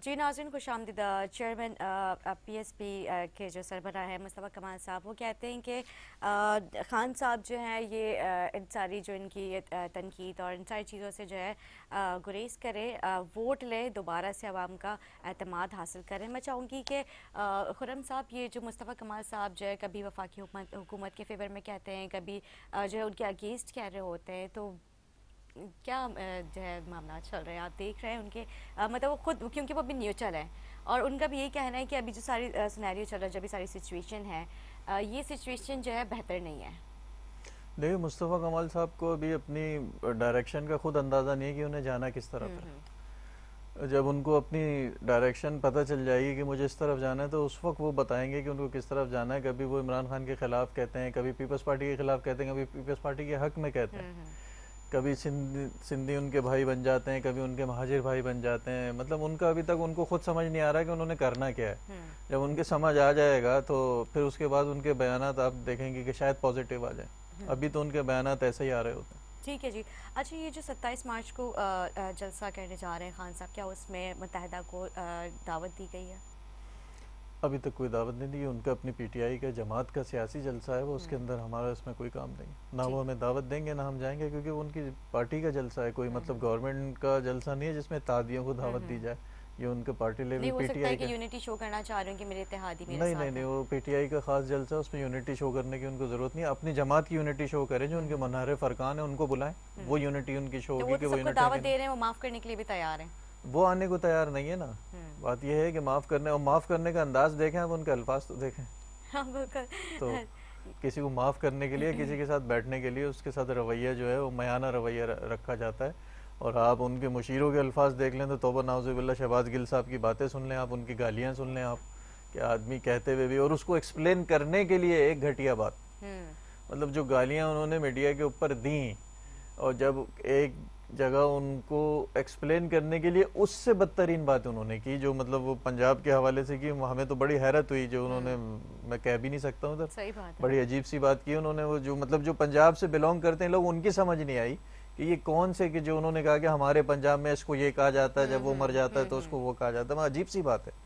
جی ناظرین خوش آمدید۔ چیئرمین پی ایس پی کے جو سربراہ ہیں مصطفیٰ کمال صاحب، وہ کہتے ہیں کہ خان صاحب جو ہیں یہ ان ساری جو ان کی تنقید اور ان ساری چیزوں سے جو ہے گریز کرے، ووٹ لے، دوبارہ سے عوام کا اعتماد حاصل کریں۔ میں چاہوں گی کہ خرم صاحب، یہ جو مصطفیٰ کمال صاحب جو ہے کبھی وفاقی حکومت کے فیور میں کہتے ہیں، کبھی جو ہے ان کے اگینسٹ کہہ رہے ہوتے ہیں، تو کیا جو ہے معاملات چل رہے ہیں؟ آپ دیکھ رہے ہیں ان کے مطلب وہ خود، کیونکہ وہ بھی نیوٹرل ہیں، اور ان کا بھی یہی کہنا ہے کہ ابھی جو ساری سینیریو چل رہا ہے، جو بھی ساری سچویشن ہے، یہ سچویشن جو ہے بہتر نہیں ہے۔ دیکھیں، مصطفیٰ کمال صاحب کو ابھی اپنی ڈائریکشن کا خود اندازہ نہیں ہے کہ انہیں جانا کس طرف ہے۔ جب ان کو اپنی ڈائریکشن پتہ چل جائے گی کہ مجھے اس طرف جانا ہے، تو اس وقت وہ بتائیں گے کہ ان کو کس طرف جانا ہے۔ کبھی وہ عمران خان کے خلاف کہتے ہیں، کبھی پیپلز پارٹی کے خلاف کہتے ہیں، کبھی پیپلز پارٹی کے حق میں کہتے ہیں، کبھی سندھی ان کے بھائی بن جاتے ہیں، کبھی ان کے مہاجر بھائی بن جاتے ہیں۔ مطلب ان کا ابھی تک ان کو خود سمجھ نہیں آ رہا ہے کہ انہوں نے کرنا کیا ہے۔ جب ان کے سمجھ آ جائے گا تو پھر اس کے بعد ان کے بیانات آپ دیکھیں گے کہ شاید پازیٹیو آ جائیں۔ ابھی تو ان کے بیانات ایسے ہی آ رہے ہوتے ہیں۔ ٹھیک ہے جی۔ اچھا، یہ جو 27 مارچ کو جلسہ کرنے جا رہے ہیں خان صاحب، کیا اس میں متحدہ کو دعوت دی گئی ہے؟ ابھی تک کوئی دعوت نہیں دی۔ ان کا اپنی پی ٹی آئی کا جماعت کا سیاسی جلسہ ہے، وہ اس کے اندر ہمارا اس میں کوئی کام نہیں ہے۔ نہ وہ ہمیں دعوت دیں گے، نہ ہم جائیں گے، کیونکہ وہ ان کی پارٹی کا جلسہ ہے، کوئی مطلب گورنمنٹ کا جلسہ نہیں ہے جس میں اتحادیوں کو دعوت دی جائے۔ یہ ان کا پارٹی لیول نہیں، ہو پی ٹی سکتا ہے آئی کہ کا یونٹی شو کرنا چاہ رہے ہیں کہ میرے اتحادی میرے نہیں ساتھ نہیں نہیں، وہ پی ٹی آئی کا خاص جلسہ ہے، اس میں یونٹی شو کرنے کی ان کو ضرورت نہیں ہے۔ اپنی جماعت کی یونٹی شو کریں، جو ان کے منحرف ارکان ہیں ان کو بلائیں، وہ یونٹی ان کی شو تو ہوگی وہ کہ تو وہ سب کو یونٹی دعوت دے رہے ہیں، وہ معاف کرنے کے لیے بھی تیار ہیں۔ وہ آنے کو تیار نہیں ہے نا۔ بات یہ ہے کہ معاف کرنے، اور معاف کرنے کا انداز دیکھیں، اب ان کے الفاظ تو دیکھیں۔ ہاں بالکل۔ تو کسی کو معاف کرنے کے لیے، کسی کے ساتھ بیٹھنے کے لیے اس کے ساتھ رویہ جو ہے وہ میانہ رویہ رکھا جاتا ہے، اور آپ ان کے مشیروں کے الفاظ دیکھ لیں تو توبہ نعوذ باللہ، شہباز گل صاحب کی باتیں سن لیں، آپ ان کی گالیاں سن لیں، آپ کہ آدمی کہتے ہوئے بھی، اور اس کو ایکسپلین کرنے کے لیے ایک گھٹیا بات، مطلب جو گالیاں انہوں نے میڈیا کے اوپر دیں، اور جب ایک جگہ ان کو ایکسپلین کرنے کے لیے اس سے بدترین بات انہوں نے کی، جو مطلب وہ پنجاب کے حوالے سے کی، ہمیں تو بڑی حیرت ہوئی، جو انہوں نے، میں کہہ بھی نہیں سکتا ہوں ادھر، صحیح بات ہے۔ بڑی عجیب سی بات کی انہوں نے۔ وہ جو مطلب جو پنجاب سے بلونگ کرتے ہیں لوگ، ان کی سمجھ نہیں آئی کہ یہ کون سے، کہ جو انہوں نے کہا کہ ہمارے پنجاب میں اس کو یہ کہا جاتا ہے، جب وہ مر جاتا ہے تو اس کو وہ کہا جاتا ہے۔ عجیب سی بات ہے،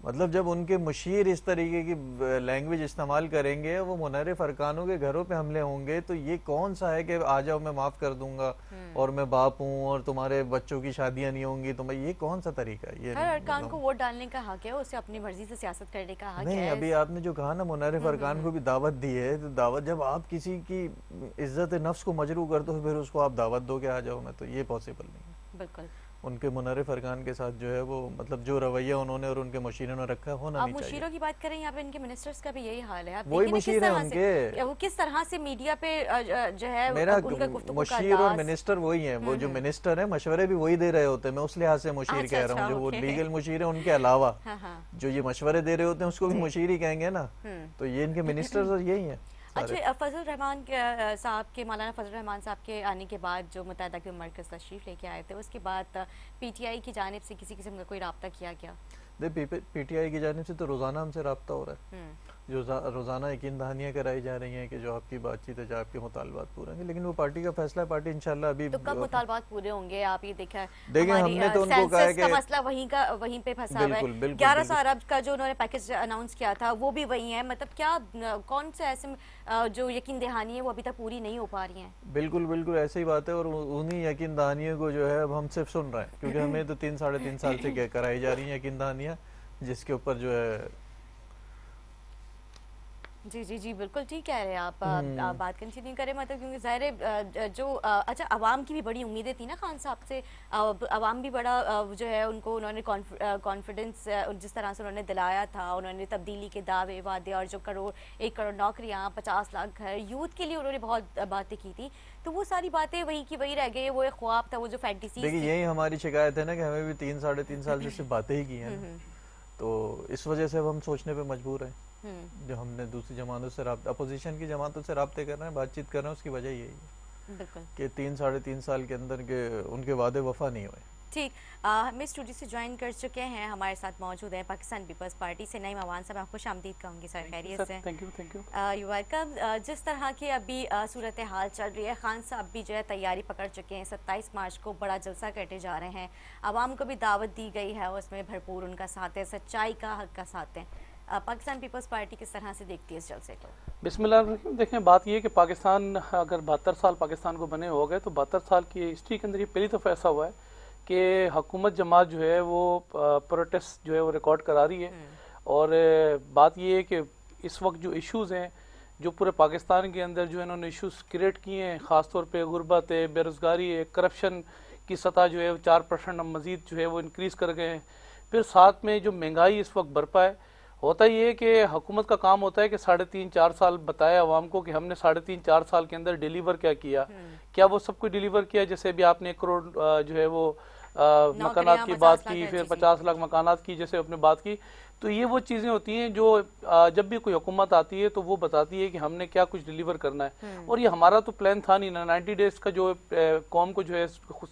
مطلب جب ان کے مشیر اس طریقے کی لینگویج استعمال کریں گے، وہ منحرف ارکانوں کے گھروں پہ حملے ہوں گے، تو یہ کون سا ہے کہ آ جاؤ میں معاف کر دوں گا، اور میں باپ ہوں، اور تمہارے بچوں کی شادیاں نہیں ہوں گی، یہ کون سا طریقہ ہے؟ یہ ہر ارکان کو ووٹ ڈالنے کا حق ہے، اسے اپنی مرضی سے سیاست کرنے کا حق ہے۔ نہیں، ابھی آپ نے جو کہا نا منحرف ارکان کو بھی دعوت دی ہے، تو دعوت، جب آپ کسی کی عزت نفس کو مجروح کرتے ہو، پھر اس کو آپ دعوت دو کہ آ جاؤ میں، تو یہ پاسبل نہیں ہے۔ بالکل۔ ان کے منحرف ارکان کے ساتھ جو ہے وہ مطلب جو رویہ انہوں نے اور ان کے مشیروں نے رکھا ہونا آپ نہیں چاہیے۔ مشیروں کی بات کریں، یہاں پہ ان کے منسٹرز کا بھی یہی حال ہے۔ آپ وہی دیکھیں نا مشیر ہیں ان کے، وہ کس طرح سے میڈیا پہ جو ہے میرا ان کا گفتگو کا مشیر اور انداز۔ منسٹر وہی ہیں، وہ جو منسٹر ہیں مشورے بھی وہی دے رہے ہوتے ہیں، میں اس لحاظ سے مشیر کہہ رہا ہوں، جو وہ لیگل مشیر ہیں ان کے علاوہ جو یہ مشورے دے رہے ہوتے ہیں اس کو بھی مشیر ہی کہیں گے نا، تو یہ ان کے منسٹرز اور یہی ہیں۔ اچھا، فضل الرحمان صاحب کے، مولانا فضل الرحمان صاحب کے آنے کے بعد جو متحدہ کے مرکز تشریف لے کے آئے تھے، اس کے بعد پی ٹی آئی کی جانب سے کسی قسم کا کوئی رابطہ کیا گیا؟ پی ٹی آئی کی جانب سے تو روزانہ ہم سے رابطہ ہو رہا ہے، جو روزانہ یقین دہانیاں کرائی جا رہی ہیں کہ جو آپ کی بات چیت ہے، جو آپ کے مطالبات پورے ہوں گے، لیکن وہ پارٹی کا فیصلہ ہے، پارٹی انشاءاللہ ابھی تو کب مطالبات پورے ہوں گے؟ آپ یہ دیکھیں، ہم نے تو ان کو کہا ہے کہ کا مسئلہ وہیں پہ پھنسا ہوا ہے، 1100 ارب کا جو انہوں نے پیکج اناؤنس کیا تھا وہ بھی وہی ہے، مطلب کیا کون سے ایسے جو یقین دہانی ہے وہ ابھی تک پوری نہیں ہو پا رہی ہیں؟ بالکل بالکل ایسے ہی بات ہے، اور انہی یقین دہانیوں کو جو ہے اب ہم صرف سن رہے ہیں، کیونکہ ہمیں تو 3 سال سے کرائی جا رہی ہیں یقین دہانیاں، جس کے اوپر جو ہے۔ جی جی جی بالکل ٹھیک کہہ رہے ہیں آپ بات کنٹینیو کریں، مطلب کیونکہ ظاہر جو اچھا عوام کی بھی بڑی امیدیں تھیں نا خان صاحب سے، عوام بھی بڑا جو ہے انہوں نے کانفیڈنس جس طرح سے انہوں نے دلایا تھا، انہوں نے تبدیلی کے دعوے وعدے، اور جو 1 کروڑ نوکریاں، 50 لاکھ گھر، یوتھ کے لیے انہوں نے بہت باتیں کی تھی، تو وہ ساری باتیں وہی کی وہی رہ گئی، وہ ایک خواب تھا، وہ جو فینٹیسیز تھی۔ دیکھیں، یہی ہماری شکایت ہے نا کہ ہمیں بھی 3 سال سے صرف باتیں ہی کی ہیں، تو اس وجہ سے اب ہم سوچنے پہ مجبور ہیں، جو ہم نے دوسری جماعتوں سے اپوزیشن کی جماعتوں سے رابطے کر رہے ہیں، بات چیت کر رہے ہیں، اس کی وجہ یہی ہے کہ 3 سال کے اندر کے ان کے وعدے وفا نہیں ہوئے۔ ٹھیک، ہمیں اسٹوڈیو سے جوائن کر چکے ہیں، ہمارے ساتھ موجود ہیں پاکستان پیپلز پارٹی سے نعیم عوان صاحب. آپ خوش آمدید کہوں گی سر، خیریت سے؟ Thank you. You welcome. جس طرح کی ابھی صورتحال چل رہی ہے، خان صاحب بھی جو ہے تیاری پکڑ چکے ہیں، 27 مارچ کو بڑا جلسہ کرنے جا رہے ہیں، عوام کو بھی دعوت دی گئی ہے، اس میں بھرپور ان کا ساتھ ہے، سچائی کا حق کا ساتھ ہے. پاکستان پیپلز پارٹی کس طرح سے دیکھتی ہے اس جلسے کو؟ بسم اللہ الرحمن الرحیم. دیکھیں بات یہ ہے کہ پاکستان اگر 72 سال پاکستان کو بنے ہو گئے تو 72 سال کی ہسٹری کے اندر یہ پہلی دفعہ ایسا ہوا ہے کہ حکومت جماعت جو ہے وہ پروٹیسٹ جو ہے وہ ریکارڈ کرا رہی ہے. اور بات یہ ہے کہ اس وقت جو ایشوز ہیں جو پورے پاکستان کے اندر جو انہوں نے ایشوز کریٹ کیے ہیں، خاص طور پہ غربت ہے، بے روزگاری ہے، کرپشن کی سطح جو ہے 4% مزید جو ہے وہ انکریز کر گئے ہیں. پھر ساتھ میں جو مہنگائی اس وقت برپا ہے. ہوتا یہ ہے کہ حکومت کا کام ہوتا ہے کہ 3.5-4 سال بتایا عوام کو کہ ہم نے 3.5-4 سال کے اندر ڈیلیور کیا وہ سب کچھ ڈیلیور کیا. جیسے بھی آپ نے 1 کروڑ جو ہے وہ مکانات کی بات کی، پھر 50 لاکھ مکانات کی جیسے آپ نے بات کی. تو یہ وہ چیزیں ہوتی ہیں جو جب بھی کوئی حکومت آتی ہے تو وہ بتاتی ہے کہ ہم نے کیا کچھ ڈیلیور کرنا ہے. اور یہ ہمارا تو پلان تھا نہیں نا. 90 ڈیز کا جو قوم کو جو ہے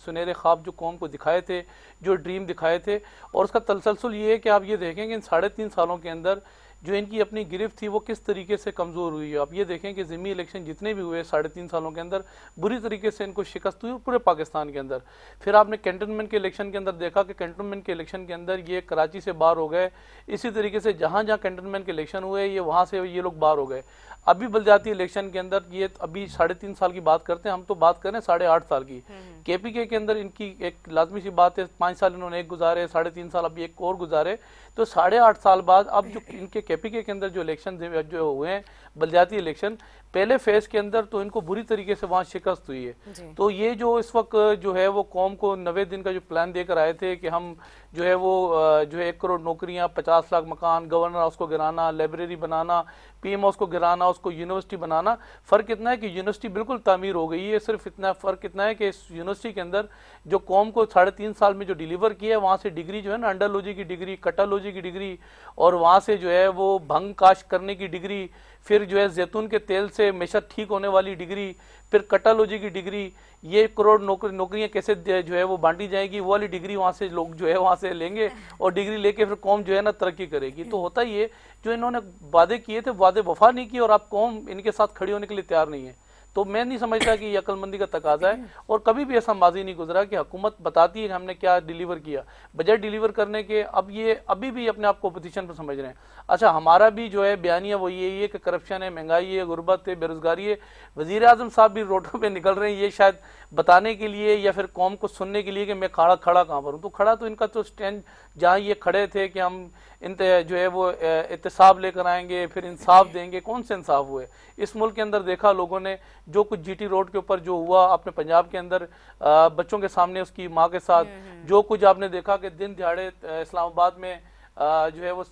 سنہرے خواب جو قوم کو دکھائے تھے، جو ڈریم دکھائے تھے، اور اس کا تسلسل یہ ہے کہ آپ یہ دیکھیں کہ ان 3.5 سالوں کے اندر جو ان کی اپنی گرفت تھی وہ کس طریقے سے کمزور ہوئی ہے. آپ یہ دیکھیں کہ ضمنی الیکشن جتنے بھی ہوئے 3.5 سالوں کے اندر بری طریقے سے ان کو شکست ہوئی پورے پاکستان کے اندر. پھر آپ نے کینٹونمنٹ کے الیکشن کے اندر دیکھا کہ کینٹونمنٹ کے الیکشن کے اندر یہ کراچی سے باہر ہو گئے. اسی طریقے سے جہاں جہاں کینٹونمنٹ کے الیکشن ہوئے یہ وہاں سے یہ لوگ باہر ہو گئے. ابھی بلدیاتی الیکشن کے اندر یہ ابھی 3.5 سال کی بات کرتے ہیں، ہم تو بات کریں 8.5 سال کی. کے پی کے اندر ان کی ایک لازمی سی بات ہے، 5 سال انہوں نے ایک گزارے، 3.5 سال ابھی ایک اور گزارے. تو 8.5 سال بعد اب جو ان کے کے پی کے اندر جو الیکشن جو ہوئے ہیں بلدیاتی الیکشن، پہلے فیز کے اندر تو ان کو بری طریقے سے وہاں شکست ہوئی ہے. تو یہ جو اس وقت جو ہے وہ قوم کو 90 دن کا جو پلان دے کر آئے تھے کہ ہم جو ہے وہ جو ہے 1 کروڑ نوکریاں، 50 لاکھ مکان، گورنر ہاؤس کو گرانا، لائبریری بنانا، پی ایم ہاؤس کو گرانا، اس کو یونیورسٹی بنانا. فرق اتنا ہے کہ یونیورسٹی بالکل تعمیر ہو گئی ہے. صرف اتنا فرق اتنا ہے کہ اس یونیورسٹی کے اندر جو قوم کو 3.5 سال میں جو ڈیلیور کیا ہے، وہاں سے ڈگری جو ہے نا انڈالوجی کی ڈگری، کٹالوجی کی ڈگری، اور وہاں سے جو ہے وہ بھنگ کاشت کرنے کی ڈگری، پھر جو ہے زیتون کے تیل سے معیشت ٹھیک ہونے والی ڈگری، پھر کٹالوجی کی ڈگری، یہ 1 کروڑ نوکریاں کیسے جو ہے وہ بانٹی جائیں گی، وہ والی ڈگری وہاں سے لوگ جو ہے وہاں سے لیں گے اور ڈگری لے کے پھر قوم جو ہے نا ترقی کرے گی. تو ہوتا یہ جو انہوں نے وعدے کیے تھے وعدے وفا نہیں کیے، اور اب قوم ان کے ساتھ کھڑی ہونے کے لیے تیار نہیں ہے. تو میں نہیں سمجھتا کہ یہ عقل مندی کا تقاضا ہے، اور کبھی بھی ایسا ماضی نہیں گزرا کہ حکومت بتاتی ہے کہ ہم نے کیا ڈیلیور کیا بجائے ڈیلیور کرنے کے. اب یہ ابھی بھی اپنے آپ کو اپوزیشن پر سمجھ رہے ہیں. اچھا ہمارا بھی جو ہے بیانیہ وہ یہی ہے کہ کرپشن ہے، مہنگائی ہے، غربت ہے، بے روزگاری ہے. وزیر اعظم صاحب بھی روڈوں پہ نکل رہے ہیں یہ شاید بتانے کے لیے یا پھر قوم کو سننے کے لیے کہ میں کھڑا کہاں پر ہوں. تو کھڑا تو ان کا تو سٹینڈ جہاں یہ کھڑے تھے کہ ہم جو ہے وہ احتساب لے کر آئیں گے، پھر انصاف دیں گے. کون سے انصاف ہوئے اس ملک کے اندر؟ دیکھا لوگوں نے جو کچھ جی ٹی روڈ کے اوپر جو ہوا اپنے پنجاب کے اندر بچوں کے سامنے اس کی ماں کے ساتھ، جو کچھ آپ نے دیکھا کہ دن دہاڑے اسلام آباد میں جو ہے وہ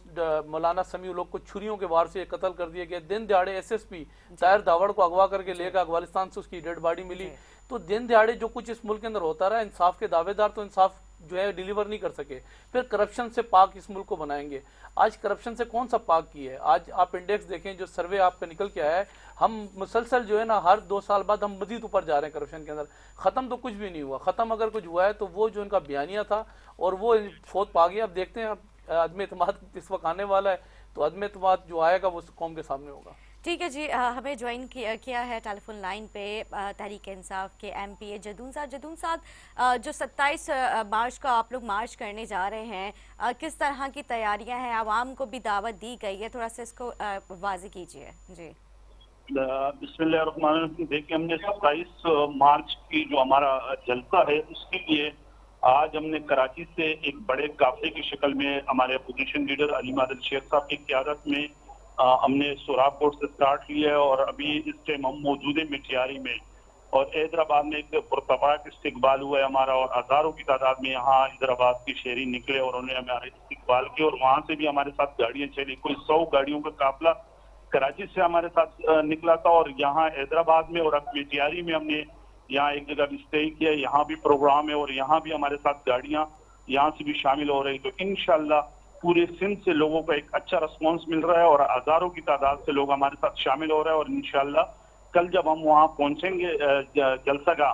مولانا سمیع لوگ کو چھریوں کے وار سے قتل کر دیا گیا. دن دہاڑے S S P Tahir Dawar کو اغوا کر کے لے گا، افغانستان سے اس کی ڈیڈ باڈی ملی. تو دن دہاڑے جو کچھ اس ملک کے اندر ہوتا رہا، انصاف کے دعوے دار تو انصاف جو ہے ڈیلیور نہیں کر سکے. پھر کرپشن سے پاک اس ملک کو بنائیں گے. آج کرپشن سے کون سا پاک کی ہے؟ آج آپ انڈیکس دیکھیں جو سروے آپ کا نکل کے آیا ہے، ہم مسلسل جو ہے نا ہر 2 سال بعد ہم مزید اوپر جا رہے ہیں کرپشن کے اندر. ختم تو کچھ بھی نہیں ہوا. ختم اگر کچھ ہوا ہے تو وہ جو ان کا بیانیہ تھا اور وہ فوت پا گیا. اب دیکھتے ہیں اب عدم اعتماد اس وقت آنے والا ہے، تو عدم اعتماد جو آئے گا وہ قوم کے سامنے ہوگا. ٹھیک ہے جی. ہمیں جوائن کیا ہے ٹیلی فون لائن پہ تحریک انصاف کے ایم پی اے جدون صاحب. جدون صاحب، جو 27 مارچ کو آپ لوگ مارچ کرنے جا رہے ہیں، کس طرح کی تیاریاں ہیں؟ عوام کو بھی دعوت دی گئی ہے، تھوڑا سا اس کو واضح کیجیے. جی بسم اللہ الرحمن الرحیم. دیکھیں ہم نے 27 مارچ کی جو ہمارا جلسہ ہے اس کے لیے آج ہم نے کراچی سے ایک بڑے قافلے کی شکل میں ہمارے اپوزیشن لیڈر علی مادل شیخ صاحب کی قیادت میں ہم نے سوراب کوٹ سے سٹارٹ کیا ہے، اور ابھی اس ٹائم ہم موجود ہیں مٹیاری میں، اور حیدرآباد میں ایک پرتپاک استقبال ہوا ہے ہمارا، اور ہزاروں کی تعداد میں یہاں حیدرآباد کے شہری نکلے اور انہوں نے ہمارا استقبال کیا، اور وہاں سے بھی ہمارے ساتھ گاڑیاں چلی. کوئی 100 گاڑیوں کا قافلہ کراچی سے ہمارے ساتھ نکلا تھا، اور یہاں حیدرآباد میں اور اب مٹیاری میں ہم نے یہاں ایک جگہ بھی اسٹے کیا. یہاں بھی پروگرام ہے اور یہاں بھی ہمارے ساتھ گاڑیاں یہاں سے بھی شامل ہو رہی. تو انشاءاللہ پورے سندھ سے لوگوں کا ایک اچھا رسپانس مل رہا ہے اور ہزاروں کی تعداد سے لوگ ہمارے ساتھ شامل ہو رہے ہیں. اور انشاءاللہ کل جب ہم وہاں پہنچیں گے جلسہ گاہ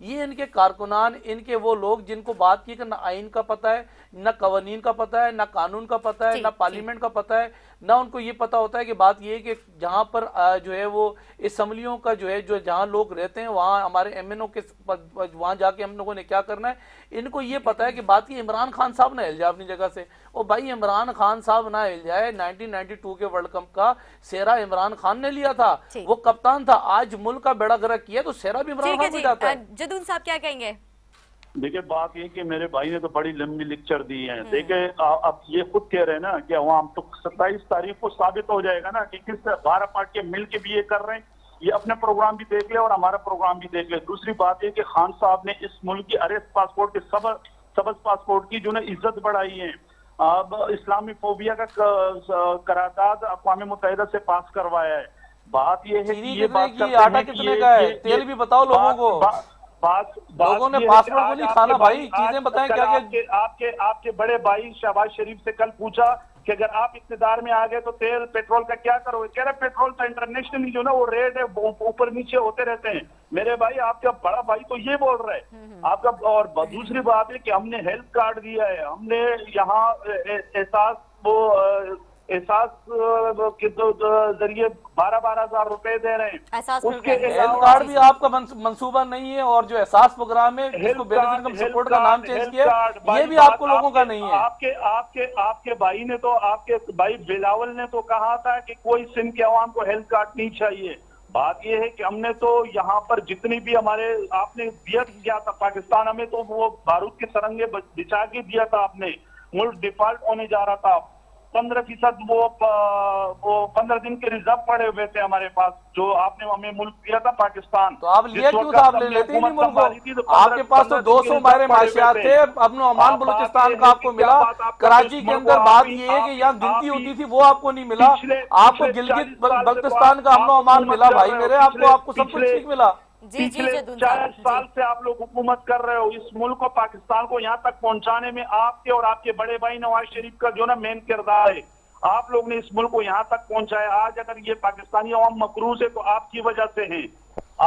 یہ ان کے کارکنان، ان کے وہ لوگ جن کو بات کی کہ نہ آئین کا پتہ ہے، نہ قوانین کا پتہ ہے، نہ قانون کا پتہ ہے، نہ پارلیمنٹ کا پتہ ہے، نہ ان کو یہ پتہ ہوتا ہے کہ بات یہ ہے کہ جہاں پر جو ہے وہ اسمبلیوں کا جو ہے جو جہاں لوگ رہتے ہیں وہاں ہمارے ایم این او کے وہاں جا کے ہم لوگوں نے کیا کرنا ہے. ان کو یہ پتہ ہے کہ بات یہ عمران خان صاحب نہ ہل جائے اپنی جگہ سے. اور بھائی عمران خان صاحب نہ ہل جائے. 1992 کے ورلڈ کپ کا سہرا عمران خان نے لیا تھا، وہ کپتان تھا. آج ملک کا بیڑا گرک کیا تو سہرا بھی عمران خان کو جاتا ہے. جدون صاحب کیا کہیں گے؟ دیکھیں بات یہ کہ میرے بھائی نے تو بڑی لمبی لیکچر دی ہے. دیکھیں اب یہ خود کہہ رہے ہیں نا کہ عوام تو 27 تاریخ کو ثابت ہو جائے گا نا کہ کس 12 پارٹیاں مل کے بھی یہ کر رہے ہیں. یہ اپنا پروگرام بھی دیکھ لے اور ہمارا پروگرام بھی دیکھ لے. دوسری بات یہ کہ خان صاحب نے اس ملک کی ارسٹ پاسپورٹ کے سبز پاسپورٹ کی جو نا عزت بڑھائی ہے. اب اسلامی فوبیا کا قرارداد اقوام متحدہ سے پاس کروایا ہے. بات یہ ہے کہ یہ بات آٹا کتنے کا ہے، تیل بھی بتاؤ لوگوں کو. لوگوں نے پاسپورٹ کو نہیں کھانا بھائی، چیزیں بتائیں کیا. آپ کے بڑے بھائی شہباز شریف سے کل پوچھا کہ اگر آپ اقتدار میں آ گئے تو تیل پیٹرول کا کیا کرو گے؟ کہہ رہے پیٹرول تو انٹرنیشنلی جو نا وہ ریٹ ہے اوپر نیچے ہوتے رہتے ہیں. میرے بھائی آپ کا بڑا بھائی تو یہ بول رہا ہے آپ کا. اور دوسری بات ہے کہ ہم نے ہیلتھ کارڈ دیا ہے، ہم نے یہاں احساس کے ذریعے 12,000 روپے دے رہے ہیں. ہیلتھ کارڈ بھی آپ کا منصوبہ نہیں ہے، اور جو احساس پروگرام ہے جس کو بیسک انکم سپورٹ کا نام چینج کیا یہ بھی آپ کو لوگوں کا نہیں ہے. آپ کے بھائی نے تو آپ کے بھائی بلاول نے تو کہا تھا کہ کوئی سندھ کے عوام کو ہیلتھ کارڈ نہیں چاہیے. بات یہ ہے کہ ہم نے تو یہاں پر جتنی بھی ہمارے آپ نے دیا تھا پاکستان، ہمیں تو وہ بارود کے سرنگے بچا کے دیا تھا. آپ نے ملک ڈیفالٹ ہونے جا رہا تھا. 15% وہ 15 دن کے ریزرو پڑے ہوئے تھے ہمارے پاس جو آپ نے ہمیں ملک دیا تھا پاکستان. تو آپ لیا کیوں تھا؟ آپ لیتے ہی نہیں ملک کو. آپ کے پاس تو 200 ماہر معاشیات تھے. امن و امان بلوچستان کا آپ کو ملا. کراچی کے اندر بات یہ ہے کہ یہاں گنتی ہوتی تھی وہ آپ کو نہیں ملا. آپ کو گلگت بلتستان کا امن و امان ملا بھائی میرے. آپ کو سب کچھ ٹھیک ملا. پچھلے 40 سال سے آپ لوگ حکومت کر رہے ہو. اس ملک کو پاکستان کو یہاں تک پہنچانے میں آپ کے اور آپ کے بڑے بھائی نواز شریف کا جو نا مین کردار ہے. آپ لوگ نے اس ملک کو یہاں تک پہنچایا. آج اگر یہ پاکستانی عوام مقروض ہے تو آپ کی وجہ سے ہیں.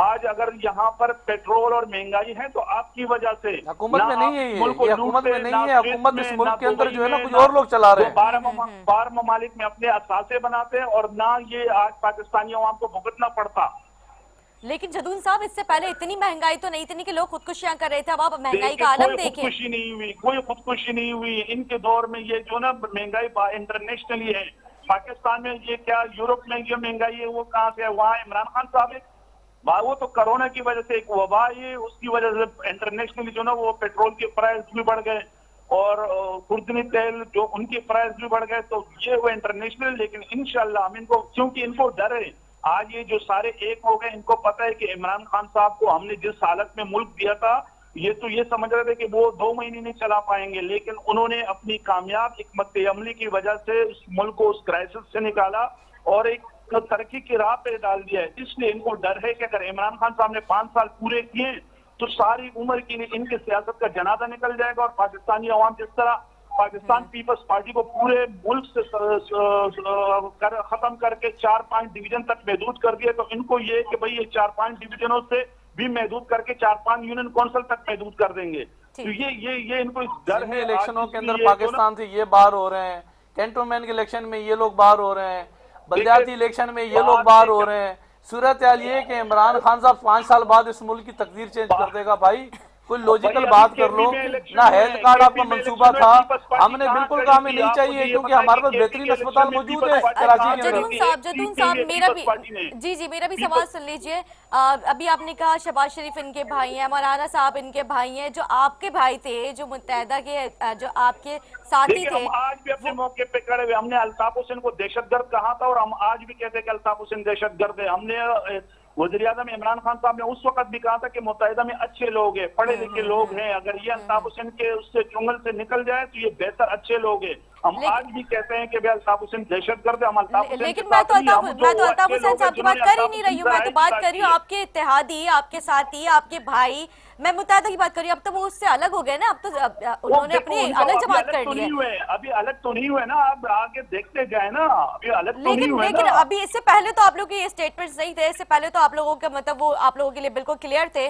آج اگر یہاں پر پیٹرول اور مہنگائی ہے تو آپ کی وجہ سے. حکومت میں نہیں ہے، یہ حکومت میں نہیں ہے. حکومت اس ملک کے اندر جو ہے نا کچھ اور لوگ چلا رہے ہیں. 12 ممالک میں اپنے اثاثے بناتے ہیں اور نہ یہ آج پاکستانی عوام کو بھگتنا پڑتا. لیکن جدون صاحب اس سے پہلے اتنی مہنگائی تو نہیں تھی کہ لوگ خودکشیاں کر رہے تھے. اب آپ مہنگائی کا عالم دیکھیں. کوئی خودکشی نہیں ہوئی، کوئی خودکشی نہیں ہوئی. ان کے دور میں یہ جو نا مہنگائی انٹرنیشنلی ہے. پاکستان میں یہ کیا یورپ میں یہ مہنگائی ہے وہ کہاں سے ہے؟ وہاں عمران خان صاحب ہے. وہ تو کرونا کی وجہ سے ایک وبا ہے، اس کی وجہ سے انٹرنیشنلی جو نا وہ پیٹرول کے پرائز بھی بڑھ گئے اور خوردنی تیل جو ان کے پرائز بھی بڑھ گئے. تو یہ وہ انٹرنیشنل. لیکن انشاءاللہ ہم ان کو کیونکہ ان کو ڈر ہے. آج یہ جو سارے ایک ہو گئے ان کو پتہ ہے کہ عمران خان صاحب کو ہم نے جس حالت میں ملک دیا تھا یہ تو یہ سمجھ رہے تھے کہ وہ 2 مہینے نہیں چلا پائیں گے. لیکن انہوں نے اپنی کامیاب حکمت عملی کی وجہ سے اس ملک کو اس کرائسس سے نکالا اور ایک ترقی کی راہ پہ ڈال دیا ہے. اس لیے ان کو ڈر ہے کہ اگر عمران خان صاحب نے 5 سال پورے کیے تو ساری عمر کی ان کے سیاست کا جنازہ نکل جائے گا. اور پاکستانی عوام جس طرح پاکستان پیپلز پارٹی کو پورے ملک سے ختم کر کے 4-5 ڈویژن تک محدود کر دیا تو ان کو یہ کہ بھئی یہ 4-5 ڈویژنوں سے بھی محدود کر کے 4-5 یونین کونسل تک محدود کر دیں گے. تو یہ ان کو ڈر ہے. الیکشنوں کے اندر پاکستان سے یہ باہر ہو رہے ہیں. کینٹونمنٹ کے الیکشن میں یہ لوگ باہر ہو رہے ہیں. بلدیاتی الیکشن میں یہ لوگ باہر ہو رہے ہیں. صورتحال یہ کہ عمران خان صاحب 5 سال بعد اس ملک کی تقدیر چینج کر دے گا. بھائی کوئی لوجیکل بات کر لو. نہ ہیلتھ کارڈ آپ کا منصوبہ تھا. ہم نے بالکل کہا ہمیں نہیں چاہیے کیونکہ ہمارے پاس بہترین اسپتال موجود ہے کراچی کے اندر. جدون صاحب میرا بھی میرا بھی سوال سن لیجئے. ابھی آپ نے کہا شہباز شریف ان کے بھائی ہیں، مولانا صاحب ان کے بھائی ہیں، جو آپ کے بھائی تھے، جو متحدہ کے جو آپ کے ساتھی تھے. ہم آج بھی اپنے موقع پہ کھڑے ہوئے. ہم نے الطاف حسین کو دہشت گرد کہا تھا اور ہم آج بھی کہتے ہیں کہ الطاف حسین دہشت گرد ہے. ہم نے وزیر اعظم عمران خان صاحب نے اس وقت بھی کہا تھا کہ متحدہ میں اچھے لوگ ہیں، پڑھے لکھے لوگ ہیں. اگر یہ الطاف حسین کے اس سے چنگل سے نکل جائے تو یہ بہتر اچھے لوگ ہیں. ہم آج بھی کہتے ہیں کہ الطاف حسین دہشت گرد ہے. ہم الطاف حسین لیکن میں تو الطاف حسین صاحب کی بات کر ہی نہیں رہی ہوں. میں تو بات کر رہی ہوں آپ کے اتحادی، آپ کے ساتھی، آپ کے بھائی. میں متحدہ کی بات کر رہی ہوں. اب تو وہ اس سے الگ ہو گئے نا. اب تو انہوں نے اپنی الگ جماعت کر لی ہے. ابھی الگ تو نہیں ہوئے نا. آپ آگے دیکھتے جائیں نا. ابھی الگ تو نہیں ہوئے نا. لیکن ابھی اس سے پہلے تو آپ لوگوں کے یہ اسٹیٹمنٹس نہیں تھے. اس سے پہلے تو آپ لوگوں کا مطلب وہ آپ لوگوں کے لیے بالکل کلیئر تھے.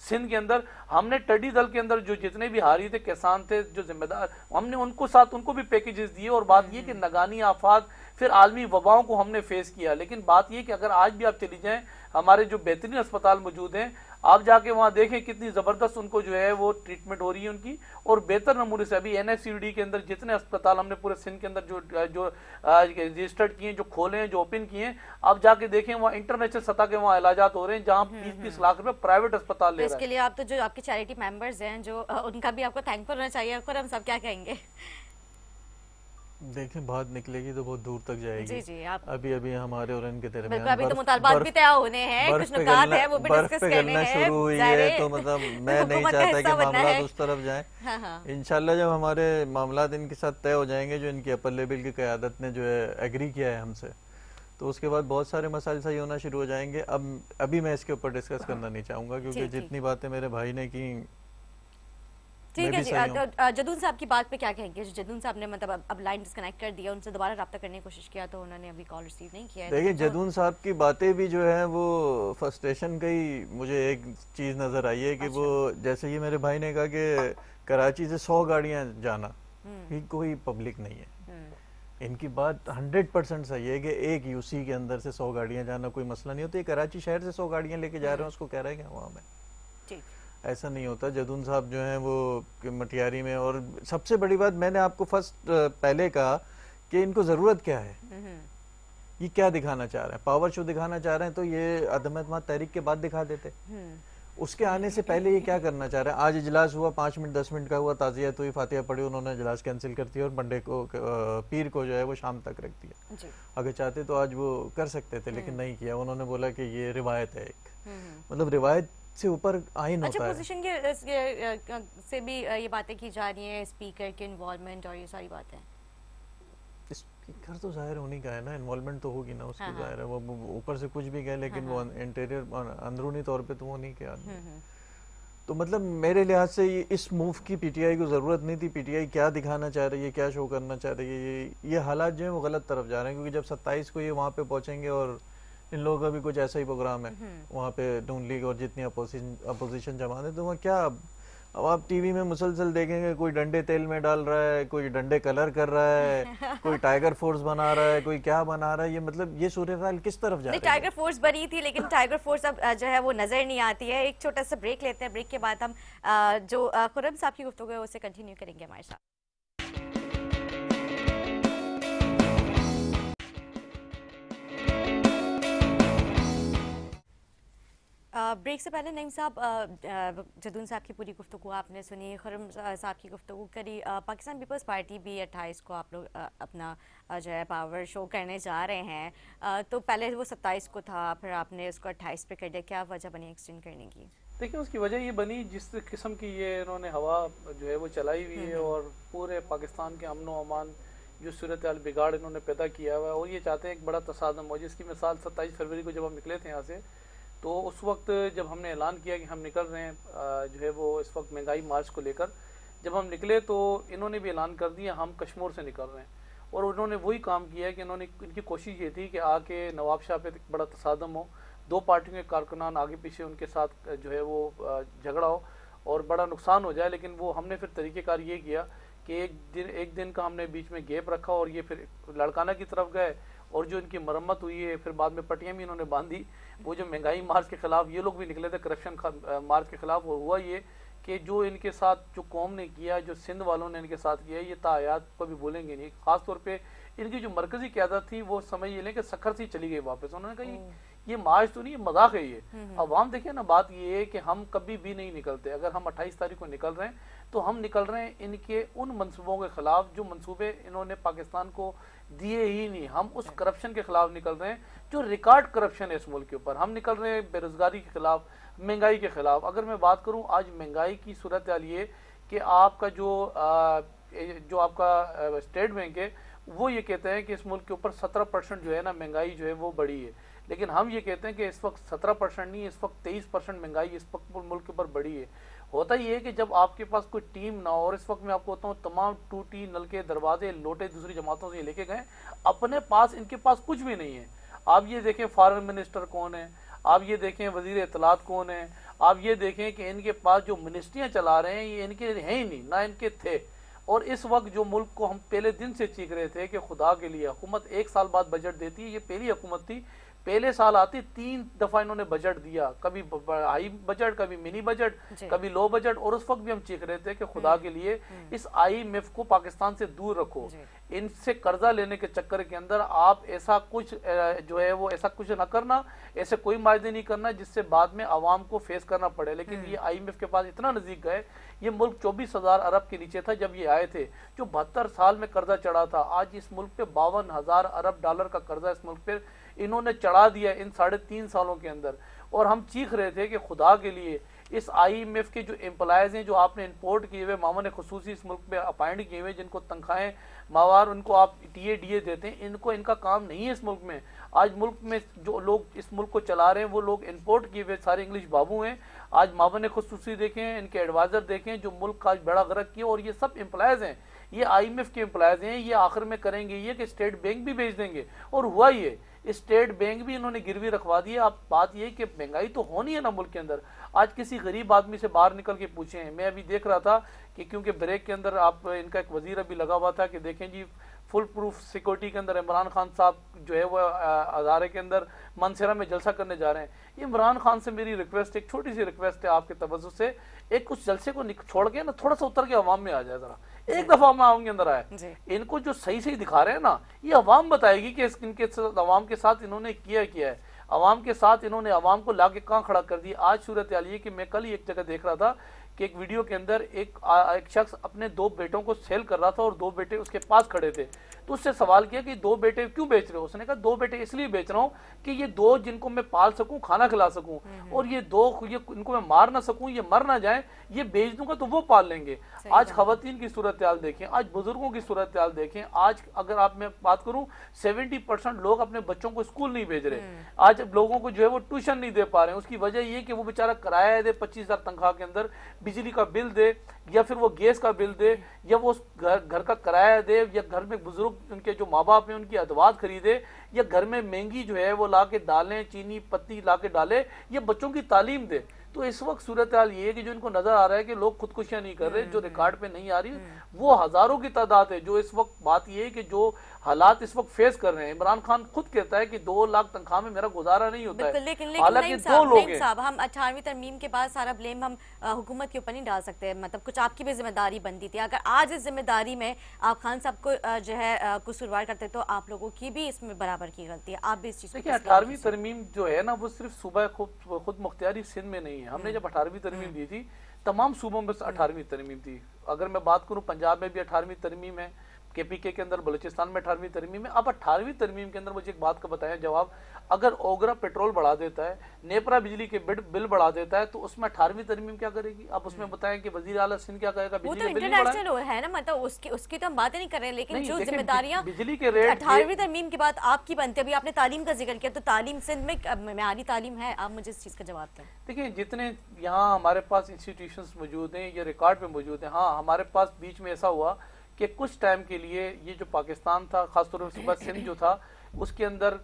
سندھ کے اندر ہم نے ٹڈی دل کے اندر جو جتنے بھی ہاری تھے کسان تھے جو ذمہ دار ہم نے ان کو ساتھ ان کو بھی پیکیجز دیے اور بات یہ کہ نگانی آفات پھر عالمی وباؤں کو ہم نے فیس کیا لیکن بات یہ کہ اگر آج بھی آپ چلی جائیں ہمارے جو بہترین اسپتال موجود ہیں آپ جا کے وہاں دیکھیں کتنی زبردست ان کو جو ہے وہ ٹریٹمنٹ ہو رہی ہے ان کی اور بہتر نمونے سے ابھی NICUD کے اندر جتنے اسپتال ہم نے پورے سندھ کے اندر جو رجسٹرڈ کیے ہیں جو کھولے ہیں جو اوپن کیے ہیں آپ جا کے دیکھیں وہاں انٹرنیشنل سطح کے وہاں علاجات ہو رہے ہیں جہاں 20-20 لاکھ روپے پرائیویٹ اسپتال لے رہا ہے. اس کے لیے آپ تو جو آپ کے چیریٹی ممبرز ہیں جو ان کا بھی آپ کو تھینکفل ہونا چاہیے. خرم صاحب کیا کہیں گے؟ دیکھیں بات نکلے گی تو بہت دور تک جائے گی. جی ابھی ہمارے اور ان کے درمیان ابھی تو مطالبات بھی طے ہونے ہیں, کچھ نکات ہیں وہ بھی ڈسکس کرنے ہیں. شروع ہوئی ہے تو مطلب میں نہیں چاہتا کہ معاملات اس طرف جائیں. انشاءاللہ جب ہمارے معاملات ان کے ساتھ طے ہو جائیں گے جو ان کی اپر لیول کی قیادت نے جو ہے ایگری کیا ہے ہم سے تو اس کے بعد بہت سارے مسائل صحیح ہونا شروع ہو جائیں گے. ابھی میں اس کے اوپر ڈسکس کرنا نہیں چاہوں گا کیونکہ جتنی باتیں میرے بھائی نے کی. ٹھیک ہے جی. جدون صاحب کی بات پہ کیا کہیں گے؟ جدون صاحب نے مطلب اب لائن ڈسکنیکٹ کر دیا, ان سے دوبارہ رابطہ کرنے کی کوشش کیا تو انہوں نے ابھی کال ریسیو نہیں کیا ہے. دیکھیں جدون صاحب کی باتیں بھی جو ہے وہ فرسٹریشن کا ہی مجھے ایک چیز نظر آئی ہے کہ وہ جیسے یہ میرے بھائی نے کہا کہ کراچی سے 100 گاڑیاں جانا یہ کوئی پبلک نہیں ہے. ان کی بات 100% صحیح ہے کہ ایک UC کے اندر سے 100 گاڑیاں جانا کوئی مسئلہ نہیں ہوتا. یہ کراچی شہر سے 100 گاڑیاں لے کے جا رہے ہیں اس کو کہہ رہے ہیں کہ وہاں میں ایسا نہیں ہوتا. جدون صاحب جو ہیں وہ مٹیاری میں اور سب سے بڑی بات میں نے آپ کو پہلے کہا کہ ان کو ضرورت کیا ہے, یہ کیا دکھانا چاہ رہے ہیں. پاور شو دکھانا چاہ رہے ہیں تو یہ عدم اعتماد تحریک کے بعد دکھا دیتے. اس کے آنے سے پہلے یہ کیا کرنا چاہ رہے ہیں. آج اجلاس ہوا 5 منٹ 10 منٹ کا ہوا, تعزیت ہوئی, فاتحہ پڑھی, انہوں نے اجلاس کینسل کر دیا اور منڈے کو پیر کو جو ہے وہ شام تک رکھ دیا. اگر چاہتے تو آج وہ کر سکتے تھے لیکن نہیں کیا. انہوں نے بولا کہ یہ روایت ہے ایک, مطلب روایت سے اوپر آئین ہوتا ہے. اچھا پوزیشن سے بھی یہ باتیں کی جا رہی ہیں, اسپیکر کے انوالومنٹ اور یہ ساری باتیں. اسپیکر تو ظاہر ہونی کا ہے نا, انوالومنٹ تو ہوگی نا اس کی. ظاہر ہے وہ اوپر سے کچھ بھی کہے لیکن وہ انٹیریئر اندرونی طور پہ تو وہ نہیں کیا. تو مطلب میرے لحاظ سے اس موو کی PTI کو ضرورت نہیں تھی. PTI کیا دکھانا چاہ رہی ہے, کیا شو کرنا چاہ رہی ہے, یہ حالات جو ہیں وہ غلط طرف جا رہے ہیں. کیونکہ جب 27 کو یہ وہاں پہ پہنچیں گے اور ان لوگوں کا بھی کچھ ایسا ہی پروگرام ہے وہاں پہ نون لیگ اور جتنی اپوزیشن جماعت ہے, تو وہاں کیا اب آپ ٹی وی میں مسلسل دیکھیں گے کوئی ڈنڈے تیل میں ڈال رہا ہے, کوئی ڈنڈے کلر کر رہا ہے, کوئی ٹائیگر فورس بنا رہا ہے, کوئی کیا بنا رہا ہے. یہ مطلب یہ صورتحال کس طرف جا رہی ہے؟ ٹائیگر فورس بنی تھی لیکن ٹائیگر فورس اب جو ہے وہ نظر نہیں آتی ہے. ایک چھوٹا سا بریک لیتے ہیں, بریک کے بعد ہم جو خرم صاحب کی گفتگو ہے اسے کنٹینیو کریں گے ہمارے ساتھ. بریک سے پہلے نعیم صاحب, جدون صاحب کی پوری گفتگو آپ نے سنی, خرم صاحب کی گفتگو کری. پاکستان پیپلز پارٹی بھی 28 کو آپ لوگ اپنا جو ہے پاور شو کرنے جا رہے ہیں, تو پہلے وہ 27 کو تھا, پھر آپ نے اس کو 28 پہ کر دیا. کیا وجہ بنی ایکسٹینڈ کرنے کی؟ دیکھیں اس کی وجہ یہ بنی جس قسم کی یہ انہوں نے ہوا جو ہے وہ چلائی ہوئی ہے اور پورے پاکستان کے امن و امان جو صورتحال بگاڑ انہوں نے پیدا کیا ہوا ہے, اور یہ چاہتے ہیں ایک بڑا تصادم ہو. جس کی مثال 27 فروری کو جب ہم نکلے تھے یہاں سے, تو اس وقت جب ہم نے اعلان کیا کہ ہم نکل رہے ہیں جو ہے وہ اس وقت مہنگائی مارچ کو لے کر, جب ہم نکلے تو انہوں نے بھی اعلان کر دیا ہم کشمور سے نکل رہے ہیں. اور انہوں نے وہی کام کیا کہ انہوں نے ان کی کوشش یہ تھی کہ آ کے نواب شاہ پہ بڑا تصادم ہو, 2 پارٹیوں کے کارکنان آگے پیچھے ان کے ساتھ جو ہے وہ جھگڑا ہو اور بڑا نقصان ہو جائے. لیکن وہ ہم نے پھر طریقہ کار یہ کیا کہ ایک دن کا ہم نے بیچ میں گیپ رکھا اور یہ پھر لاڑکانہ کی طرف گئے اور جو ان کی مرمت ہوئی ہے, پھر بعد میں پٹیاں بھی انہوں نے باندھی. وہ جو مہنگائی مارچ کے خلاف یہ لوگ بھی نکلے تھے کرپشن مارچ کے خلاف, وہ ہوا یہ کہ جو ان کے ساتھ جو قوم نے کیا, جو سندھ والوں نے ان کے ساتھ کیا, یہ تا حیات کو بھی بھولیں گے نہیں. خاص طور پہ ان کی جو مرکزی قیادت تھی وہ سمجھ یہ لیں کہ سکھر سے چلی گئی واپس. انہوں نے کہا یہ مارچ تو نہیں, یہ مذاق ہے یہ. عوام دیکھیں نا, بات یہ ہے کہ ہم کبھی بھی نہیں نکلتے. اگر ہم 28 تاریخ کو نکل رہے ہیں تو ہم نکل رہے ہیں ان کے ان منصوبوں کے خلاف جو منصوبے انہوں نے پاکستان کو دیے ہی نہیں. ہم اس کرپشن کے خلاف نکل رہے ہیں جو ریکارڈ کرپشن ہے اس ملک کے اوپر. ہم نکل رہے ہیں بے روزگاری کے خلاف, مہنگائی کے خلاف. اگر میں بات کروں آج مہنگائی کی صورتحال یہ کہ آپ کا جو آپ کا اسٹیٹ بینک ہے وہ یہ کہتے ہیں کہ اس ملک کے اوپر 17% جو ہے نا مہنگائی جو ہے وہ بڑھی ہے. لیکن ہم یہ کہتے ہیں کہ اس وقت 17% نہیں, اس وقت 23% مہنگائی اس وقت ملک کے اوپر بڑھی ہے. ہوتا یہ ہے کہ جب آپ کے پاس کوئی ٹیم نہ ہو, اور اس وقت میں آپ کو ہوتا ہوں تمام ٹوٹی نلکے دروازے لوٹے دوسری جماعتوں سے لے کے گئے, اپنے پاس ان کے پاس کچھ بھی نہیں ہے. آپ یہ دیکھیں فارن منسٹر کون ہے, آپ یہ دیکھیں وزیر اطلاعات کون ہے, آپ یہ دیکھیں کہ ان کے پاس جو منسٹریاں چلا رہے ہیں یہ ان کے ہیں ہی نہیں، نہ ان کے تھے. اور اس وقت جو ملک کو ہم پہلے دن سے چیخ رہے تھے کہ خدا کے لیے حکومت 1 سال بعد بجٹ دیتی ہے، یہ پہلی حکومت تھی. پہلے سال آتی 3 دفعہ انہوں نے بجٹ دیا، کبھی ہائی بجٹ، کبھی منی بجٹ، کبھی لو بجٹ. اور اس وقت بھی ہم چیخ رہے تھے کہ خدا کے لیے اس IMF کو پاکستان سے دور رکھو. ان سے قرضہ لینے کے چکر کے اندر آپ ایسا کچھ جو ہے وہ ایسا کچھ نہ کرنا، ایسے کوئی معاہدے نہیں کرنا جس سے بعد میں عوام کو فیس کرنا پڑے. لیکن یہ IMF کے پاس اتنا نزدیک گئے. یہ ملک 24,000 ارب کے نیچے تھا جب یہ آئے تھے. جو 72 سال میں قرضہ چڑھا تھا، آج اس ملک پہ 52,000 ارب ڈالر کا قرضہ اس ملک پہ انہوں نے چڑھا دیا ان 3.5 سالوں کے اندر. اور ہم چیخ رہے تھے کہ خدا کے لیے اس IMF کے جو امپلائز ہیں جو آپ نے امپورٹ کیے ہوئے معاون خصوصی اس ملک میں اپائنٹ کیے ہوئے، جن کو تنخواہیں ماوار ان کو آپ DA دیتے ہیں، ان کا کام نہیں ہے اس ملک میں. آج ملک میں جو لوگ اس ملک کو چلا رہے ہیں وہ لوگ امپورٹ کیے ہوئے سارے انگلش بابو ہیں. آج معاون خصوصی دیکھیں، ان کے ایڈوائزر دیکھیں جو ملک کا آج بڑا غرق کیا، اور یہ سب امپلائز ہیں، یہ IMF کے امپلائز ہیں. یہ آخر میں کریں گے یہ کہ اسٹیٹ بینک بھی بھیج دیں گے. اور ہوا یہ اسٹیٹ بینک بھی انہوں نے گروی رکھوا دی ہے. اب بات یہ کہ مہنگائی تو ہونی ہے نا ملک کے اندر. آج کسی غریب آدمی سے باہر نکل کے پوچھیں. میں ابھی دیکھ رہا تھا کہ کیونکہ بریک کے اندر آپ ان کا ایک وزیر ابھی لگا ہوا تھا کہ دیکھیں جی فل پروف سیکورٹی کے اندر عمران خان صاحب جو ہے وہ ادارے کے اندر منصرہ میں جلسہ کرنے جا رہے ہیں. عمران خان سے میری ریکویسٹ، ایک چھوٹی سی ریکویسٹ ہے آپ کے توجہ سے، ایک اس جلسے کو چھوڑ کے نا تھوڑا سا اتر کے عوام میں آ جائے. ذرا ایک دفعہ میں عوام کے اندر آئے. ان کو جو صحیح دکھا رہے ہیں نا، یہ عوام بتائے گی کہ ان کے عوام کے ساتھ انہوں نے کیا ہے. عوام کے ساتھ انہوں نے عوام کو لا کے کہاں کھڑا کر دیا. آج صورتحال یہ کہ میں کل ہی ایک جگہ دیکھ رہا تھا کہ ایک ویڈیو کے اندر ایک شخص اپنے 2 بیٹوں کو سیل کر رہا تھا اور 2 بیٹے اس کے پاس کھڑے تھے. تو اس سے سوال کیا کہ 2 بیٹے کیوں بیچ رہے ہو؟ اس نے کہا 2 بیٹے اس لیے بیچ رہا ہوں کہ یہ 2 جن کو میں پال سکوں، کھانا کھلا سکوں، اور یہ 2 ان کو میں مار نہ سکوں، یہ مر نہ جائیں، یہ بیچ دوں گا تو وہ پال لیں گے. آج خواتین کی صورتحال دیکھیں، آج بزرگوں کی صورتحال دیکھیں. آج اگر آپ میں بات کروں 70% لوگ اپنے بچوں کو اسکول نہیں بھیج رہے. آج لوگوں کو جو ہے وہ ٹیوشن نہیں دے پا رہے ہیں. اس کی وجہ یہ کہ وہ بیچارہ کرایہ دے 25,000 تنخواہ کے اندر، بجلی کا بل دے یا پھر وہ گیس کا بل دے یا وہ گھر کا کرایہ دے، یا گھر میں بزرگ ان کے جو ماں باپ ہیں ان کی ادوات خریدے، یا گھر میں مہنگی جو ہے وہ لا کے ڈالیں، چینی پتی لا کے ڈالے، یا بچوں کی تعلیم دے. تو اس وقت صورتحال یہ ہے کہ جو ان کو نظر آ رہا ہے کہ لوگ خودکشیاں نہیں کر رہے، جو ریکارڈ پہ نہیں آ رہی، وہ ہزاروں کی تعداد ہے. جو اس وقت بات یہ ہے کہ جو حالات اس وقت فیس کر رہے ہیں، عمران خان خود کہتا ہے کہ 2 لاکھ تنخواہ میں میرا گزارا نہیں ہوتا ہے. لیکن حالانکہ نعیم 2 لوگ ہیں. صاحب، ہم 18ویں ترمیم کے بعد سارا بلیم ہم حکومت کے اوپر نہیں ڈال سکتے. مطلب کچھ آپ کی بھی ذمہ داری بنتی تھی. اگر آج اس ذمہ داری میں آپ خان صاحب کو جو ہے قصوروار کرتے تو آپ لوگوں کی بھی اس میں برابر کی غلطی ہے. آپ بھی اس چیز کو دیکھیں 18ویں ترمیم جو ہے نا وہ صرف صوبہ خود مختاری سندھ میں نہیں ہے. ہم نے جب 18ویں ترمیم دی تھی تمام صوبوں میں 18ویں ترمیم تھی. اگر میں بات کروں پنجاب میں بھی 18ویں ترمیم ہے، KPK کے اندر بلوچستان میں 18ویں ترمیم ہے. اب 18ویں ترمیم کے اندر مجھے ایک بات کا بتایا جواب، اگر اوگرا پیٹرول بڑھا دیتا ہے، نیپرا بجلی کے بل بڑھا دیتا ہے، تو اس میں 18ویں ترمیم کیا کرے گی؟ اب اس میں بتائیں کہ وزیر اعلیٰ سندھ کیا کہے گا؟ وہ بجلی تو کا بل نہیں بڑھائے. انٹرنیشنل ہے نا، مطلب اس کی تو ہم باتیں نہیں کر رہے ہیں، لیکن جو ذمہ داریاں بجلی کے ریٹ 18ویں ترمیم کے بعد آپ کی بنتی ہے. ابھی آپ نے تعلیم کا ذکر کیا، تو تعلیم سندھ میں معیاری تعلیم ہے؟ آپ مجھے اس چیز کا جواب دیں. دیکھیں جتنے یہاں ہمارے پاس انسٹیٹیوشنز موجود ہیں، یہ ریکارڈ پہ موجود ہیں. ہاں ہمارے پاس بیچ میں ایسا ہوا کہ کچھ ٹائم کے لیے یہ جو پاکستان تھا، خاص طور پر صوبہ سندھ جو تھا، اس کے اندر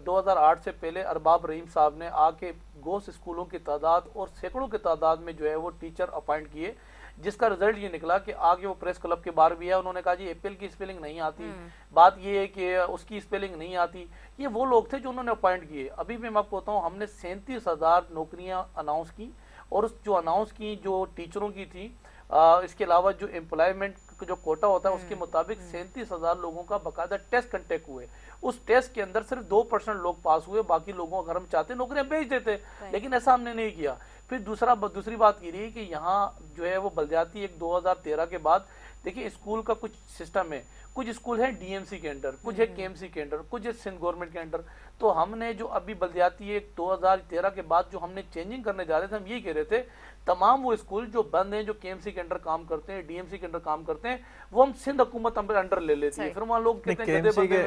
2008 سے پہلے ارباب رحیم صاحب نے آ کے گوس اسکولوں کی تعداد اور سینکڑوں کی تعداد میں جو ہے وہ ٹیچر اپائنٹ کیے، جس کا رزلٹ یہ نکلا کہ آگے وہ پریس کلب کے باہر بھی ہے. انہوں نے کہا جی ایپل کی اسپیلنگ نہیں آتی، بات یہ ہے کہ اس کی اسپیلنگ نہیں آتی. یہ وہ لوگ تھے جو انہوں نے اپائنٹ کیے. ابھی میں آپ کو بتاؤں، ہم نے 37,000 نوکریاں اناؤنس کی، اور اس جو اناؤنس کی جو ٹیچروں کی تھی، اس کے علاوہ جو امپلائمنٹ جو کوٹا ہوتا ہے اس کے مطابق 37,000 لوگوں کا باقاعدہ ٹیسٹ کنٹیکٹ ہوئے. اس ٹیسٹ کے اندر صرف 2% لوگ پاس ہوئے، باقی لوگوں اگر ہم چاہتے نوکریاں بھیج دیتے، لیکن ایسا ہم نے نہیں کیا. پھر دوسری بات یہ رہی کہ یہاں جو ہے وہ بلدیاتی ایک 2013 کے بعد دیکھیں اسکول کا کچھ سسٹم ہے. کچھ اسکول ہے DMC کے انڈر، کچھ ہے KMC کے انڈر، کچھ ہے سندھ گورنمنٹ کے انڈر. تو ہم نے جو ابھی بلدیاتی ایک 2013 کے بعد جو ہم نے چینجنگ کرنے جا رہے تھے، ہم یہ کہہ رہے تھے تمام وہ اسکول جو بند ہیں، جو KMC کے انڈر کام کرتے ہیں، DMC کے انڈر کام کرتے ہیں، وہ ہم سندھ حکومت انڈر لے لیتی ہے. پھر وہاں لوگ کہتے ہیں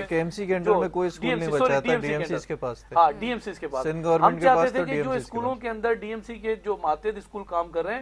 KMC کے انڈر میں کوئی اسکول نہیں بچا تھا، DMCs کے پاس تھے. ہاں DMCs کے پاس. سندھ ہم گورنمنٹ کے چاہتے پاس تھے تو کہ جو DMCs اسکولوں کے اندر DMC کے جو ماتحت اسکول کام کر رہے ہیں،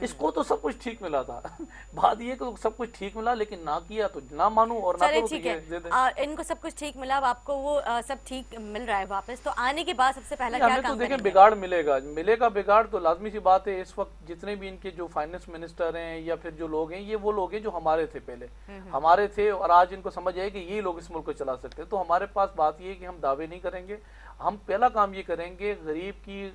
اس کو تو سب کچھ ٹھیک ملا تھا بات یہ کہ سب کچھ ٹھیک ملا لیکن نہ کیا تو نہ مانوں اور نہ کرو تو ٹھیک یہ ہے دے دیں. ان کو سب کچھ ٹھیک ملا، اب آپ کو وہ سب ٹھیک مل رہا ہے واپس، تو آنے کے بعد سب سے پہلا کیا ہمیں تو کام دیکھیں کریں گے؟ بگاڑ ملے گا بگاڑ تو لازمی سی بات ہے. اس وقت جتنے بھی ان کے جو فائنانس منسٹر ہیں یا پھر جو لوگ ہیں یہ وہ لوگ ہیں جو ہمارے تھے پہلے ہمارے تھے اور آج ان کو سمجھ آئے کہ یہ لوگ اس ملک کو چلا سکتے ہیں. تو ہمارے پاس بات یہ ہے کہ ہم دعوے نہیں کریں گے. ہم پہلا کام یہ کریں گے غریب کی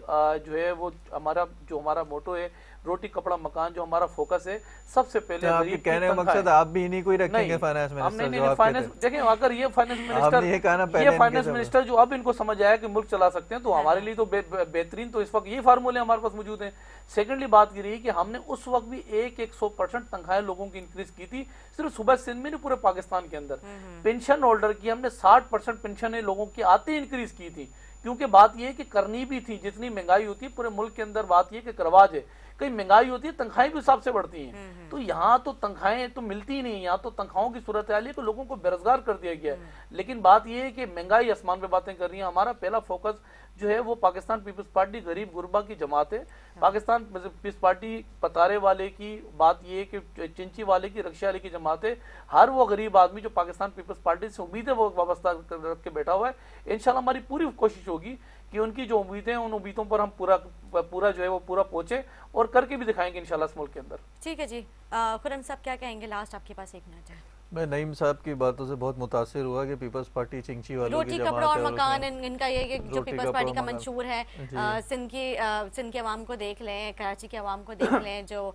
جو ہے وہ ہمارا موٹو ہے روٹی کپڑا مکان، جو ہمارا فوکس ہے سب سے پہلے آپ کے کہنے کا مقصد آپ بھی نہیں کوئی رکھیں گے فائنانس منسٹر؟ دیکھیں اگر یہ فائنانس منسٹر جو اب ان کو سمجھ آیا کہ ملک چلا سکتے ہیں تو ہمارے لیے تو بہترین تو اس وقت یہ فارمولے ہمارے پاس موجود ہیں. سیکنڈلی بات یہ رہی کہ ہم نے اس وقت بھی 100% تنخواہیں لوگوں کی انکریز کی تھی، صرف صوبہ سندھ میں نہیں پورے پاکستان کے اندر. پینشن ہولڈر کی ہم نے 60% پینشنیں لوگوں کی آتے انکریز کی تھی، کیونکہ بات یہ ہے کہ کرنی بھی تھی. جتنی مہنگائی ہوتی ہے پورے ملک کے اندر بات یہ کہ کرواج ہے، کئی مہنگائی ہوتی ہے تنخواہیں بھی حساب سے بڑھتی ہیں. تو یہاں تو تنخواہیں تو ملتی ہی نہیں، یہاں تو تنخواہوں کی صورتحال ہے کہ لوگوں کو بے روزگار کر دیا گیا ہے. لیکن بات یہ ہے کہ مہنگائی آسمان پہ باتیں کر رہی ہیں. ہمارا پہلا فوکس جو ہے وہ پاکستان پیپلز پارٹی غریب غربا کی جماعت ہے. پاکستان پیپلز پارٹی پتارے والے کی بات یہ ہے کہ چنچی والے کی رکشے والے کی جماعت ہے. ہر وہ غریب آدمی جو پاکستان پیپلز پارٹی سے امیدیں وہ وابستہ رکھ کے بیٹھا ہوا ہے، انشاءاللہ ہماری پوری کوشش ہوگی کہ ان کی جو امیدیں ہیں ان امیدوں پر ہم پورا جو ہے وہ پورا پہنچے اور کر کے بھی دکھائیں گے انشاءاللہ اس ملک کے اندر. ٹھیک ہے جی، خرم صاحب کیا کہیں گے؟ لاسٹ آپ کے پاس 1 منٹ ہے. میں نعیم صاحب کی باتوں سے بہت متاثر ہوا کہ پیپلز پارٹی چنچی والوں کی روٹی جماعت کپڑا اور ہے مکان ان کا یہ کہ جو پیپلز پارٹی کا منشور ہے، جی. سندھ کے عوام کو دیکھ لیں، کراچی کے عوام کو دیکھ لیں جو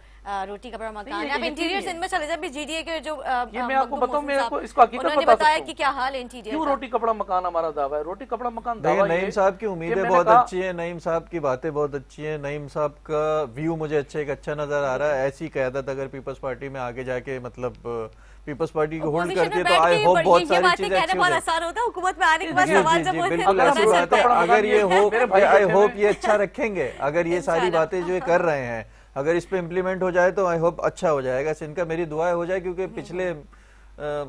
روٹی کپڑا مکان ہے. اب انٹیریئر سندھ میں چلے جائیں بھی جی ڈی اے کے جو یہ میں آپ کو بتاؤں، میں کو اس کا حقیقت انہوں نے بتا بتایا سکتا کہ ہوں کیا حال ہے انٹیریئر کیوں کا. روٹی کپڑا مکان ہمارا دعویٰ ہے. روٹی کپڑا مکان دیکھیں دعویٰ نعیم صاحب کی امیدیں بہت اچھی ہیں، نعیم صاحب کی باتیں بہت اچھی ہیں، نعیم صاحب کا ویو مجھے اچھا نظر آ رہا ہے. ایسی قیادت اگر پیپلز پارٹی میں آگے جا کے مطلب پیپلز پارٹی کو ہولڈ کرتی ہے تو آئی ہوپ بہت ساری چیزیں اچھی ہو جائیں. آسان ہوتا ہے حکومت میں آنے کے بعد سوال جب ہوتے ہیں بالکل اچھی بات ہے. اگر یہ آئی ہوپ یہ اچھا رکھیں گے، اگر یہ ساری باتیں جو کر رہے ہیں اگر اس پہ امپلیمنٹ ہو جائے تو آئی ہوپ اچھا ہو جائے گا. سندھ کا میری دعا ہو جائے، کیونکہ پچھلے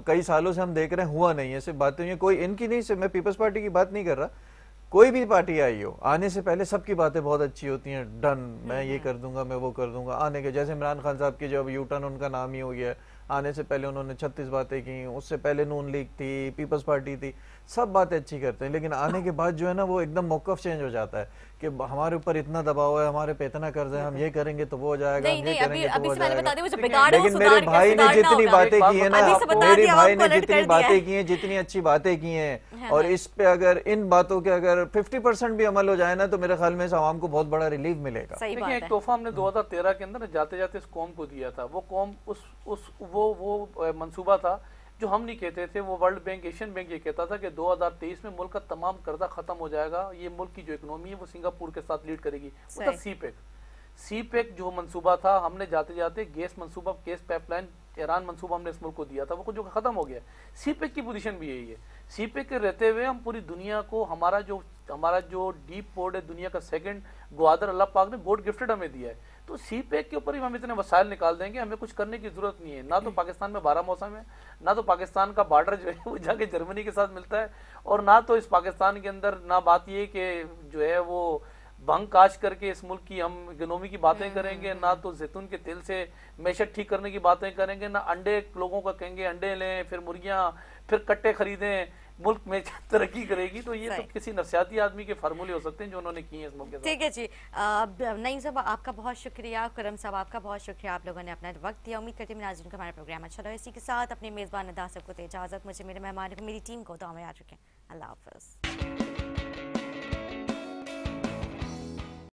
کئی سالوں سے ہم دیکھ رہے ہیں ہوا نہیں ہے. صرف باتیں ہوئی کوئی ان کی نہیں، صرف میں پیپلز پارٹی کی بات نہیں کر رہا، کوئی بھی پارٹی آئی ہو آنے سے پہلے سب کی باتیں بہت اچھی ہوتی ہیں. ڈن، میں یہ کر دوں گا، میں وہ کر دوں گا. آنے کے جیسے عمران خان صاحب کی جو یو ٹرن ان کا نام ہی ہو گیا ہے، آنے سے پہلے انہوں نے 36 باتیں کی. اس سے پہلے نون لیگ تھی، پیپلز پارٹی تھی، سب باتیں اچھی کرتے ہیں. لیکن آنے کے بعد جو ہے نا وہ ایک دم موقف چینج ہو جاتا ہے کہ ہمارے اوپر اتنا دباؤ ہے، ہمارے پہ اتنا قرض ہے، ہم یہ کریں گے تو وہ ہو جائے گا، ہم یہ کریں گے تو وہ ہو جائے گا. لیکن میرے بھائی نے جتنی باتیں کی ہیں نا، میرے بھائی نے جتنی باتیں کی ہیں، جتنی اچھی باتیں کی ہیں، اور اس پہ اگر ان باتوں کے اگر 50% بھی عمل ہو جائے نا تو میرے خیال میں اس عوام کو بہت بڑا ریلیف ملے گا. دیکھیں ایک تحفہ ہم نے 2013 کے اندر جاتے جاتے اس قوم کو دیا تھا. وہ قوم وہ منصوبہ تھا جو ہم نہیں کہتے تھے، وہ ورلڈ بینک، ایشین بینک یہ کہتا تھا کہ 2023 میں ملک کا تمام قرضہ ختم ہو جائے گا. یہ ملک کی جو اکنومی ہے وہ سنگاپور کے ساتھ لیڈ کرے گی. وہ تھا سی پیک جو منصوبہ تھا. ہم نے جاتے جاتے گیس منصوبہ، گیس پائپ لائن ایران منصوبہ ہم نے اس ملک کو دیا تھا، وہ جو ختم ہو گیا. سی پیک کی پوزیشن بھی یہی ہے. سی پیک کے رہتے ہوئے ہم پوری دنیا کو ہمارا جو ڈیپ پورٹ ہے دنیا کا سیکنڈ، گوادر اللہ پاک نے گوڈ گفٹڈ ہمیں دیا ہے. تو سی پیک کے اوپر ہی ہم اتنے وسائل نکال دیں گے، ہمیں کچھ کرنے کی ضرورت نہیں ہے. نہ تو پاکستان میں 12 موسم ہے، نہ تو پاکستان کا بارڈر جو ہے وہ جا کے جرمنی کے ساتھ ملتا ہے، اور نہ تو اس پاکستان کے اندر نہ بات یہ کہ جو ہے وہ بھنگ کاش کر کے اس ملک کی ہم اکنومی کی باتیں کریں گے، نہ تو زیتون کے تیل سے معیشت ٹھیک کرنے کی باتیں کریں گے، نہ انڈے لوگوں کو کہیں گے انڈے لیں، پھر مرغیاں، پھر کٹے خریدیں، ملک میں ترقی کرے گی. تو یہ تو کسی نفسیاتی آدمی کے فارمولے ہو سکتے ہیں جو انہوں نے کی ہیں اس ملک کے ساتھ. ٹھیک ہے جی، نعیم صاحب آپ کا بہت شکریہ، کرم صاحب آپ کا بہت شکریہ، آپ لوگوں نے اپنا وقت دیا. امید کرتی ہوں ناظرین کو ہمارا پروگرام اچھا لگا. اسی کے ساتھ اپنے میزبان ادا صاحب کو دے اجازت، مجھے، میرے مہمان کو، میری ٹیم کو دعا میں یاد رکھیں. اللہ حافظ.